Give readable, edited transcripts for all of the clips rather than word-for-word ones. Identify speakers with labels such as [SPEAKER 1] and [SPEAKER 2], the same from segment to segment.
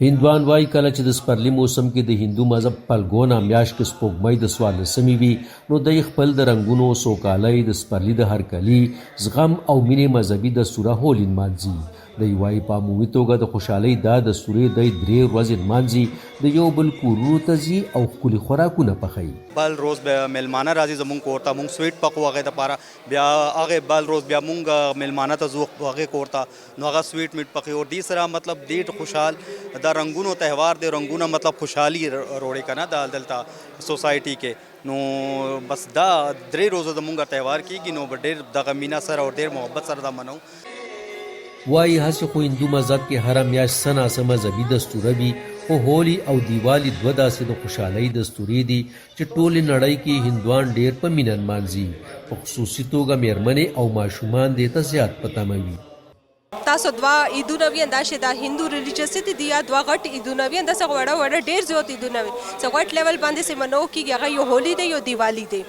[SPEAKER 1] هندوان وای کله چې د سپرلي موسم کې د هندو مذهب پلګونه میاشت کې سپوږمۍ د 14مې وي نو د خپل د رنګونو سوکالۍ د سپرلي د هرکلي زغم او مینې مذهبي دستوره هولي نمانځي د وای په عمومي توګه د خوشحالۍ دا دستورې د 3 ورځې نمانځي د یو بل کورونو ته ځي او ښکلي خوراکونه پخوي.
[SPEAKER 2] بل روز به میلمانه راځي زمونږ کور ته، مونږ سویټ پخو هغې دپاره، بیا هغې بل روز بیا مونږ میلمانه ته ځو هغې کور ته نو هغه سویټ میټ پخوي او دې سره مطلب ډېر خوشحال دا رنګونو تهوار دی، رنګونه مطلب خوشحالي روړې که نه دا دلته سوسایټي کې نو بس دا 3 روزه زمونږ تهوار کېږي نو ډېر دغه مینه سره او ډېر محبت سره دا منو.
[SPEAKER 1] وایي هسې خو هندو مذهب کې هره میاشت څه ناڅه مذهبي دستوره وي خو هولي او دیوالي دوه داسې د خوشحالۍ دستورې دي چې ټولې نړۍ کې هندوان ډېر په مینه نمانځي، په خصوصي توګه میرمنې او ماشومان دې ته زیات په تمه وي.
[SPEAKER 3] تاسو دوا عیدونه وي انداسې دا هندو ریلیجیسټي دي یا دوا غټ عیدونه وي انداسې وړه وړه ډېر زیات عیدونه وي څه غټ لیول باندې سه منو کېږي هغه یو هولي دی یو دیوالی دی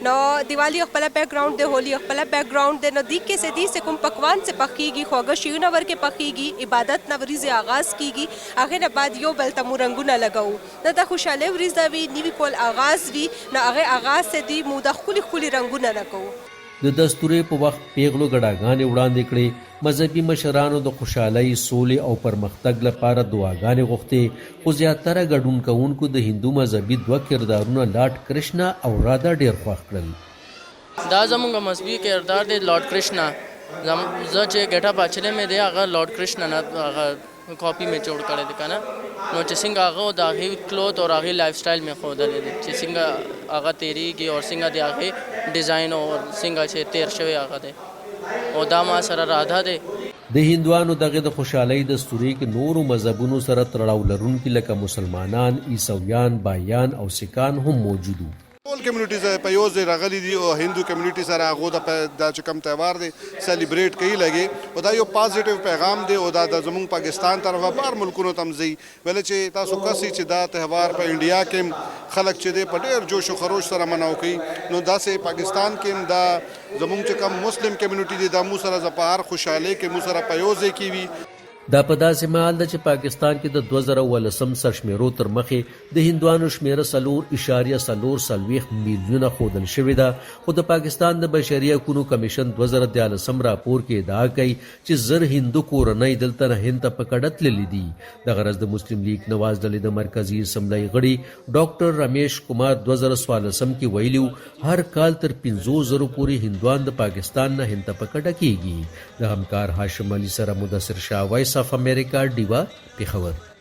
[SPEAKER 3] نو دیوالی خپل بیک گراوند دی، هولي خپل بیک گراوند دی نو دی کې سه دی سه کوم پکوان څه پخېږي خوږه شیونه ورکې پخېږي عبادت نه ورځې آغاز کېږي هغې نه بعد یو بل ته مو رنګونه لګوو نه د خوشحالۍ ورځ وي نوي کول آغاز وي نو هغې آغاز سه دی مو د ښکلي ښکلي رنګونه لګوو.
[SPEAKER 1] د دستورې په وخت پیغلو ګډاګانې وړاندې کړې، مذهبي مشرانو د خوشحالۍ سولې او پرمختګ لپاره دعاګانې غوښتې خو زیاتره ګډون کوونکو د هندو مذهبي دوه کردارونه لارډ کرشنا او رادا ډېر خوښ کړل.
[SPEAKER 4] دا زموږ مذهبي کردار دی لارډ کرشنا، زه چې ګټه پاچلې مې دی هغه لارډ کرشنا نه هغه کاپي مې جوړ کړی دی که نه نو چې څنګه هغه د هغې کلوت او هغې لایف سټایل مې ښودلی دی چې څنګه هغه تېرېږي او څنګه د هغې ډیزاین او څنګه چې تېر شوی هغه دی او دا ما سره راده دی.
[SPEAKER 1] د هندوانو دغه د خوشحالۍ دستورې کې نورو مذهبونو سره تړاو لرونکي لکه مسلمانان، عیسویان، بایان او سکان هم موجود وو.
[SPEAKER 5] ټول کمیونټیز په یو ځای راغلي دي او هندو کمیونټي سره هغو دا چې کوم تهوار دی سیلیبریټ کوي لګي او دا یو پازیټیو پیغام دی او دا د زموږ پاکستان طرفه بار ملکونو ته هم ځي ولې چې تاسو کسي چې دا تهوار په انډیا کې خلک چې دی په ډېر جوش و خروش سره مناو کوي نو داسې پاکستان کې هم دا زموږ چې کوم مسلم کمیونټي دی دا مو سره په هر خوشحالۍ کې مو سره په یو ځای کې وي.
[SPEAKER 1] دا په داسې مهال ده چې پاکستان کې د 2018 سرشمیرو تر مخې د هندوانو شمیره 4.4 میلیونه ښودل شوې ده خو د پاکستان د بشري حقونو کمیشن 2013 راپور کې ادعا کوي چې 1000 هندو کورنۍ دلته نه هند ته په کډه تللي دي. دغه ورځ د مسلم لیگ نواز ډلې د مرکزي اسمبلۍ غړي ډاکټر رمیش کمار 2014 کې ویلي هر کال تر 500,000 پورې هندوان د پاکستان نه هند ته په کډه کېږي. د همکار هاشم علي سره مدثر شاه، وایس آف امریکا، ډیوا، پېښور.